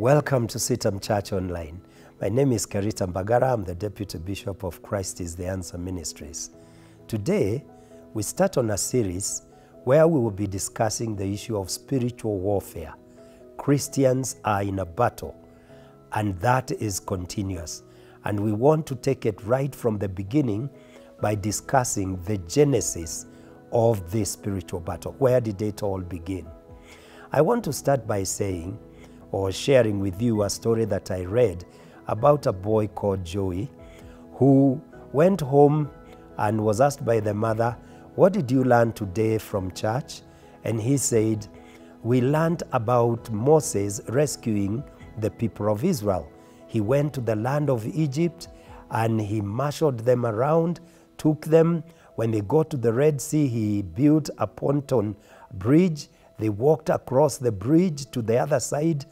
Welcome to CITAM Church Online. My name is Karita Mbagara. I'm the Deputy Bishop of Christ is the Answer Ministries. Today, we start on a series where we will be discussing the issue of spiritual warfare. Christians are in a battle, and that is continuous. And we want to take it right from the beginning by discussing the genesis of this spiritual battle. Where did it all begin? I want to start by saying or sharing with you a story that I read about a boy called Joey who went home and was asked by the mother, "What did you learn today from church?" And he said, "We learned about Moses rescuing the people of Israel. He went to the land of Egypt and he marshaled them around, took them. When they got to the Red Sea, he built a pontoon bridge. They walked across the bridge to the other side,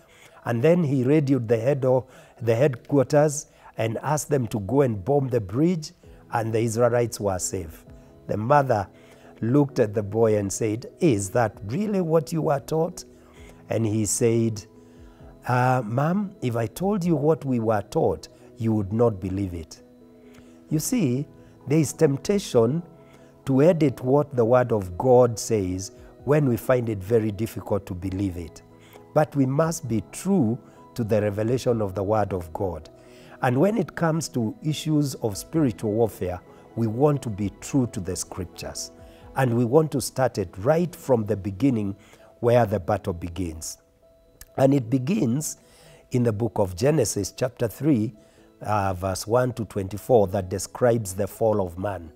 and then he radioed the headquarters and asked them to go and bomb the bridge, and the Israelites were safe." The mother looked at the boy and said, "Is that really what you were taught?" And he said, "Ma'am, if I told you what we were taught, you would not believe it." You see, there is temptation to edit what the Word of God says when we find it very difficult to believe it. But we must be true to the revelation of the Word of God. And when it comes to issues of spiritual warfare, we want to be true to the Scriptures. And we want to start it right from the beginning where the battle begins. And it begins in the book of Genesis, chapter 3, verse 1 to 24, that describes the fall of man.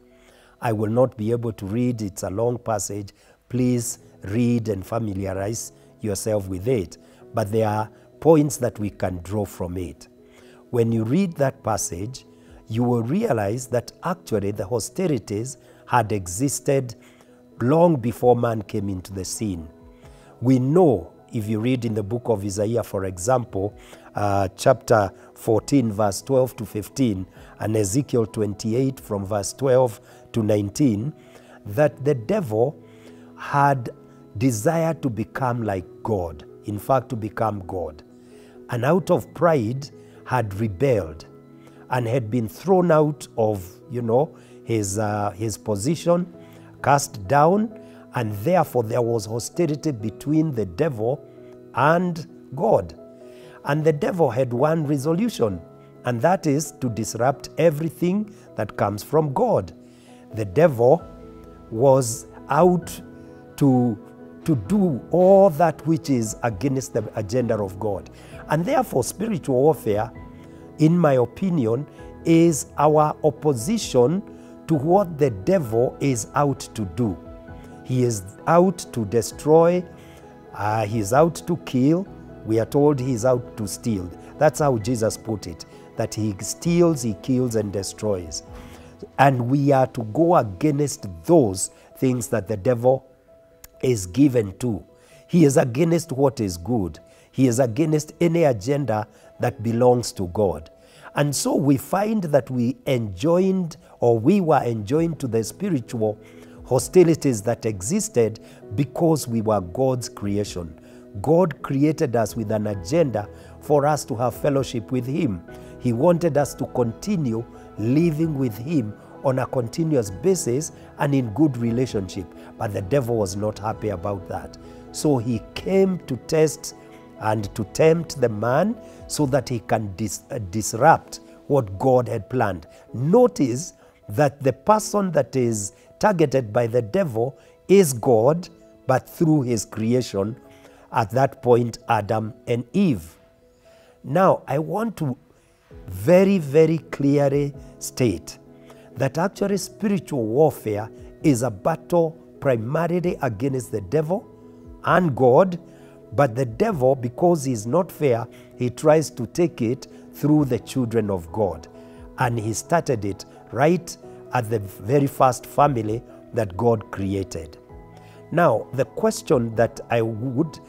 I will not be able to read. It's a long passage. Please read and familiarize yourself with it. But there are points that we can draw from it. When you read that passage, you will realize that actually the hostilities had existed long before man came into the scene. We know, if you read in the book of Isaiah, for example, chapter 14, verse 12 to 15, and Ezekiel 28 from verse 12 to 19, that the devil had desired to become like God, in fact, to become God, and out of pride had rebelled and had been thrown out of, his position, cast down, and therefore there was hostility between the devil and God. And the devil had one resolution, and that is to disrupt everything that comes from God. The devil was out to do all that which is against the agenda of God. And therefore, spiritual warfare, in my opinion, is our opposition to what the devil is out to do. He is out to destroy, he is out to kill. We are told he is out to steal. That's how Jesus put it, that he steals, he kills, and destroys. And we are to go against those things that the devil is given to. He is against what is good. He is against any agenda that belongs to God. And so we find that we were enjoined to the spiritual hostilities that existed because we were God's creation. God created us with an agenda for us to have fellowship with Him. He wanted us to continue living with Him on a continuous basis and in good relationship. But the devil was not happy about that. So he came to test and to tempt the man so that he can disrupt what God had planned. Notice that the person that is targeted by the devil is God, but through his creation, at that point, Adam and Eve. Now, I want to very, very clearly state that actually spiritual warfare is a battle primarily against the devil and God, but the devil, because he is not fair, he tries to take it through the children of God. And he started it right at the very first family that God created. Now, the question that I would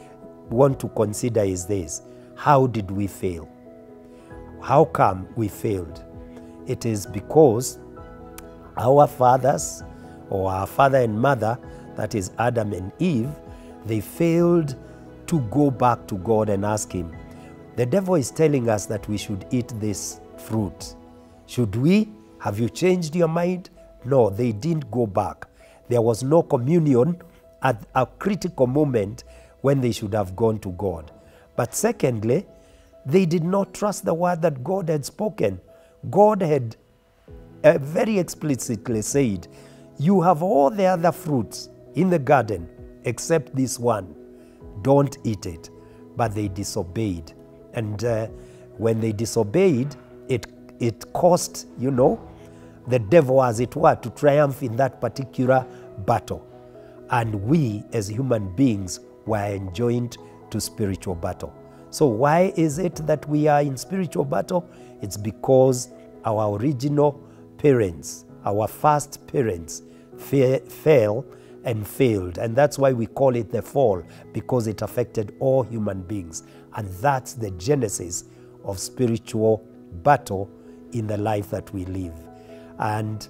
want to consider is this: how did we fail? How come we failed? It is because our fathers, or our father and mother, that is Adam and Eve, they failed to go back to God and ask Him, The devil is telling us that we should eat this fruit. Should we? Have you changed your mind? No, they didn't go back. There was no communion at a critical moment when they should have gone to God. But secondly, they did not trust the word that God had spoken. God had very explicitly said, you have all the other fruits in the garden except this one. Don't eat it. But they disobeyed. And when they disobeyed, it caused, the devil, as it were, to triumph in that particular battle. And we, as human beings, were enjoined to spiritual battle. So why is it that we are in spiritual battle? It's because our original parents, our first parents, fell and failed. And that's why we call it the fall, because it affected all human beings. And that's the genesis of spiritual battle in the life that we live. And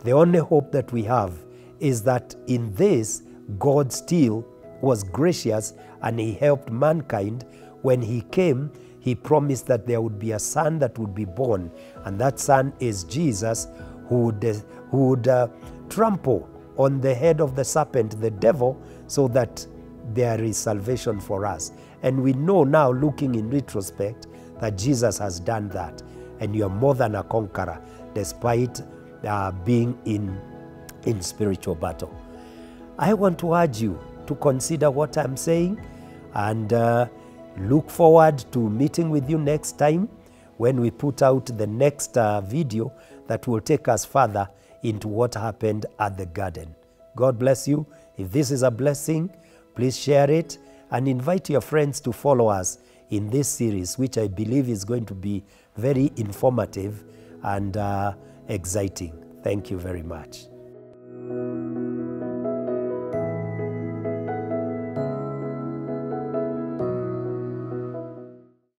the only hope that we have is that in this, God still was gracious and he helped mankind. When he came, he promised that there would be a son that would be born, and that son is Jesus, who would trample on the head of the serpent, the devil, so that there is salvation for us. And we know now, looking in retrospect, that Jesus has done that, and you're more than a conqueror despite being in spiritual battle. I want to urge you to consider what I'm saying, and look forward to meeting with you next time when we put out the next video that will take us further into what happened at the garden. God bless you. If this is a blessing, please share it and invite your friends to follow us in this series, which I believe is going to be very informative and exciting. Thank you very much.